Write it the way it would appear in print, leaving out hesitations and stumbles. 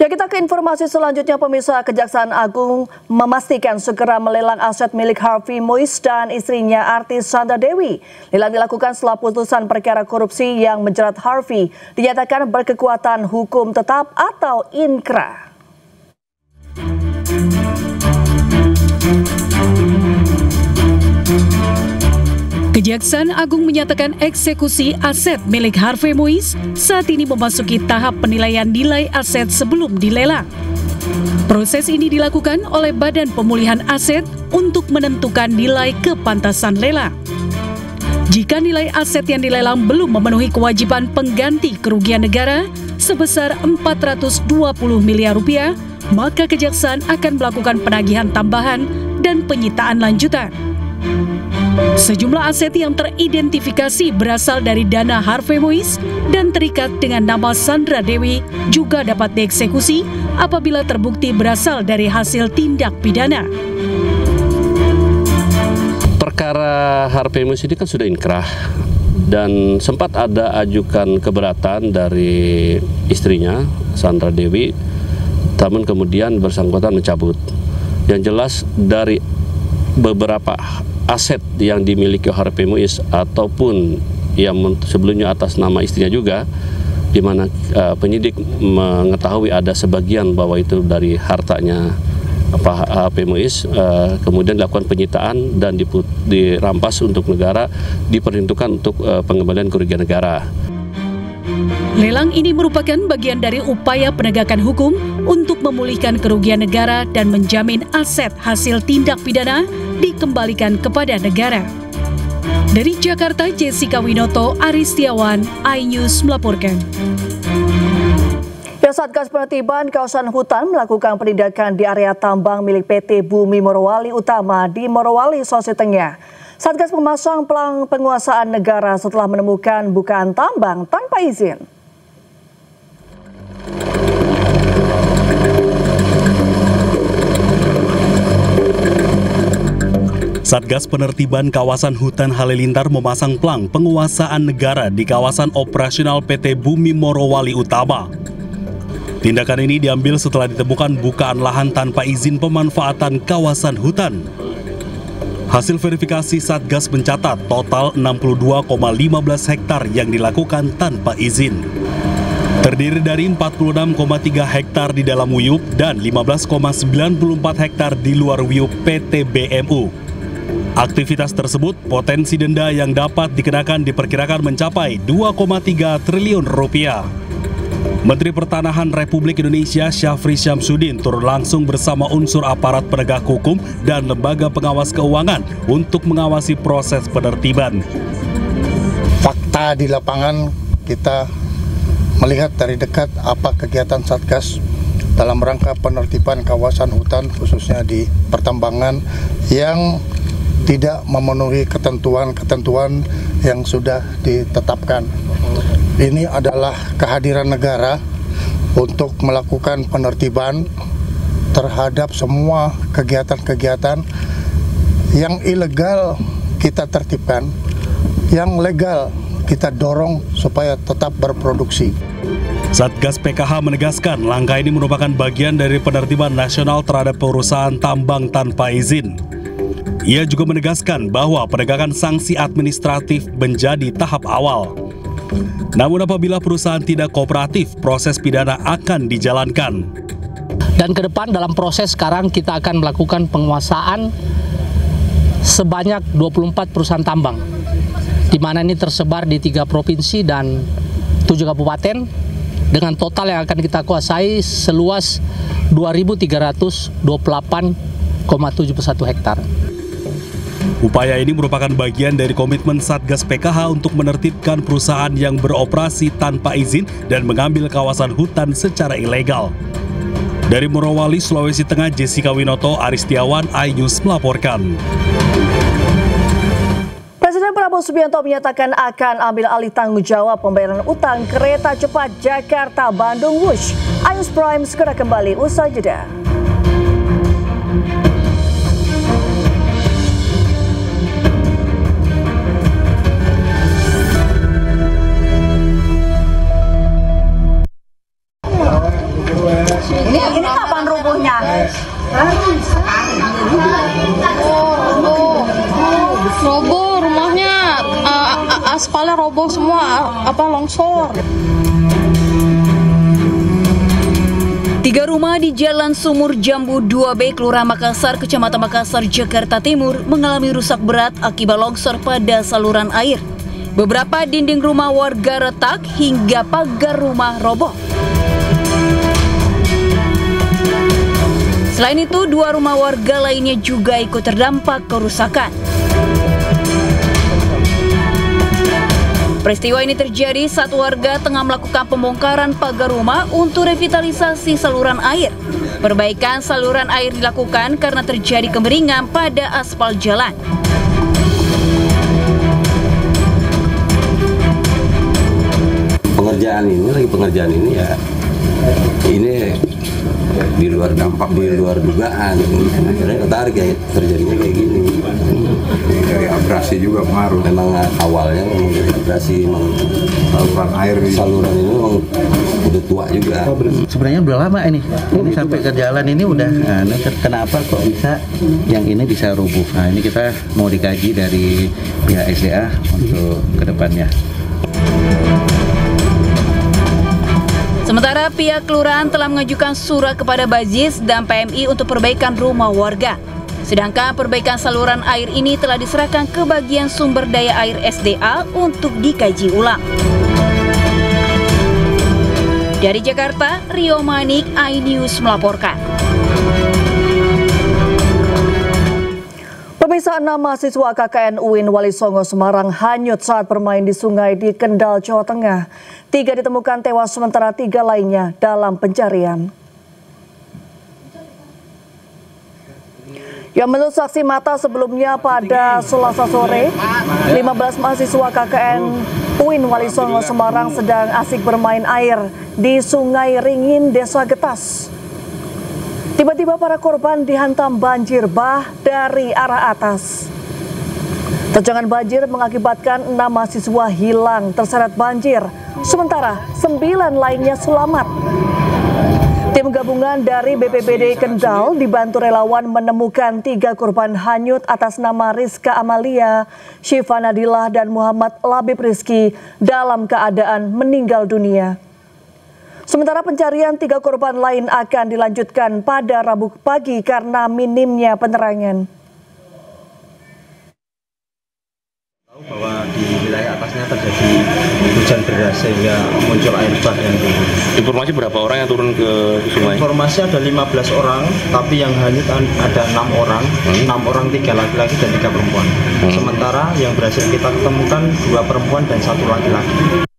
Ya, kita ke informasi selanjutnya. Pemirsa, Kejaksaan Agung memastikan segera melelang aset milik Harvey Moise dan istrinya artis Sandra Dewi. Lelang dilakukan setelah putusan perkara korupsi yang menjerat Harvey dinyatakan berkekuatan hukum tetap atau inkrah. Kejaksaan Agung menyatakan eksekusi aset milik Harvey Moise saat ini memasuki tahap penilaian nilai aset sebelum dilelang. Proses ini dilakukan oleh Badan Pemulihan Aset untuk menentukan nilai kepantasan lelang. Jika nilai aset yang dilelang belum memenuhi kewajiban pengganti kerugian negara sebesar 420 miliar rupiah, maka Kejaksaan akan melakukan penagihan tambahan dan penyitaan lanjutan. Sejumlah aset yang teridentifikasi berasal dari dana Harvey Moise dan terikat dengan nama Sandra Dewi juga dapat dieksekusi apabila terbukti berasal dari hasil tindak pidana. Perkara Harvey Moise ini kan sudah inkrah dan sempat ada ajukan keberatan dari istrinya Sandra Dewi, namun kemudian bersangkutan mencabut. Yang jelas dari beberapa aset yang dimiliki Harvey Moise ataupun yang sebelumnya atas nama istrinya juga, di mana penyidik mengetahui ada sebagian bahwa itu dari hartanya Harvey Moise, kemudian dilakukan penyitaan dan dirampas untuk negara, diperuntukkan untuk pengembalian kerugian negara. Lelang ini merupakan bagian dari upaya penegakan hukum untuk memulihkan kerugian negara dan menjamin aset hasil tindak pidana dikembalikan kepada negara. Dari Jakarta, Jessica Winoto, Aris Setiawan, iNews melaporkan. Ya, Satgas Penertiban Kawasan Hutan melakukan penindakan di area tambang milik PT Bumi Morowali Utama di Morowali, Sulawesi Tengah. Satgas memasang pelang penguasaan negara setelah menemukan bukaan tambang tanpa izin. Satgas Penertiban Kawasan Hutan Halilintar memasang pelang penguasaan negara di kawasan operasional PT Bumi Morowali Utama. Tindakan ini diambil setelah ditemukan bukaan lahan tanpa izin pemanfaatan kawasan hutan. Hasil verifikasi Satgas mencatat total 62,15 hektar yang dilakukan tanpa izin. Terdiri dari 46,3 hektar di dalam WIUP dan 15,94 hektar di luar WIUP PT BMU. Aktivitas tersebut potensi denda yang dapat dikenakan diperkirakan mencapai 2,3 triliun rupiah. Menteri Pertanahan Republik Indonesia Syafri Syamsuddin turun langsung bersama unsur aparat penegak hukum dan lembaga pengawas keuangan untuk mengawasi proses penertiban. Fakta di lapangan kita melihat dari dekat apa kegiatan Satgas dalam rangka penertiban kawasan hutan khususnya di pertambangan yang tidak memenuhi ketentuan-ketentuan yang sudah ditetapkan. Ini adalah kehadiran negara untuk melakukan penertiban terhadap semua kegiatan-kegiatan yang ilegal kita tertibkan, yang legal kita dorong supaya tetap berproduksi. Satgas PKH menegaskan langkah ini merupakan bagian dari penertiban nasional terhadap perusahaan tambang tanpa izin. Ia juga menegaskan bahwa penegakan sanksi administratif menjadi tahap awal. Namun apabila perusahaan tidak kooperatif, proses pidana akan dijalankan. Dan ke depan dalam proses sekarang kita akan melakukan penguasaan sebanyak 24 perusahaan tambang, di mana ini tersebar di 3 provinsi dan 7 kabupaten, dengan total yang akan kita kuasai seluas 2.328,71 hektar. Upaya ini merupakan bagian dari komitmen Satgas PKH untuk menertibkan perusahaan yang beroperasi tanpa izin dan mengambil kawasan hutan secara ilegal. Dari Morowali, Sulawesi Tengah, Jessica Winoto, Aris Setiawan, iNews melaporkan. Presiden Prabowo Subianto menyatakan akan ambil alih tanggung jawab pembayaran utang kereta cepat Jakarta-Bandung Wush. iNews Prime segera kembali usai jeda. Ini kapan rubuhnya? Roboh rumahnya, aspalnya roboh semua, longsor. 3 rumah di Jalan Sumur Jambu 2B, Kelurahan Makassar, Kecamatan Makassar, Jakarta Timur mengalami rusak berat akibat longsor pada saluran air. Beberapa dinding rumah warga retak hingga pagar rumah roboh. Selain itu, 2 rumah warga lainnya juga ikut terdampak kerusakan. Peristiwa ini terjadi saat warga tengah melakukan pembongkaran pagar rumah untuk revitalisasi saluran air. Perbaikan saluran air dilakukan karena terjadi kemiringan pada aspal jalan. Pengerjaan ini ya, ini di luar dampak, di luar dugaan. Akhirnya ketarik ya terjadinya kayak gini. Dari abrasi juga pengaruh. Memang awalnya dari abrasi, saluran air di saluran ini memang udah tua juga. Sebenarnya udah lama ini sampai ke jalan ini udah. Nah, kenapa kok bisa yang ini bisa rubuh? Nah, ini kita mau dikaji dari pihak SDA untuk kedepannya. Sementara pihak kelurahan telah mengajukan surat kepada Bajis dan PMI untuk perbaikan rumah warga. Sedangkan perbaikan saluran air ini telah diserahkan ke bagian sumber daya air SDA untuk dikaji ulang. Dari Jakarta, Rio Manik, iNews melaporkan. Pemirsa, 6 mahasiswa KKN UIN Wali Songo Semarang hanyut saat bermain di sungai di Kendal, Jawa Tengah. 3 ditemukan tewas, sementara 3 lainnya dalam pencarian. Yang menurut saksi mata sebelumnya pada Selasa sore, 15 mahasiswa KKN UIN Wali Songo Semarang sedang asik bermain air di Sungai Ringin, Desa Getas. Tiba-tiba para korban dihantam banjir bah dari arah atas. Terjangan banjir mengakibatkan 6 mahasiswa hilang terseret banjir, sementara 9 lainnya selamat. Tim gabungan dari BPBD Kendal dibantu relawan menemukan 3 korban hanyut atas nama Rizka Amalia, Syifa Nadilah, dan Muhammad Labib Rizki dalam keadaan meninggal dunia. Sementara pencarian 3 korban lain akan dilanjutkan pada Rabu pagi karena minimnya penerangan. Bahwa di wilayah atasnya terjadi hujan deras sehingga muncul air bah yang turun. Informasi berapa orang yang turun ke sungai? Informasi ada 15 orang, tapi yang hanyut ada 6 orang, 6 orang 3 laki-laki dan 3 perempuan. Sementara yang berhasil kita ketemukan 2 perempuan dan 1 laki-laki.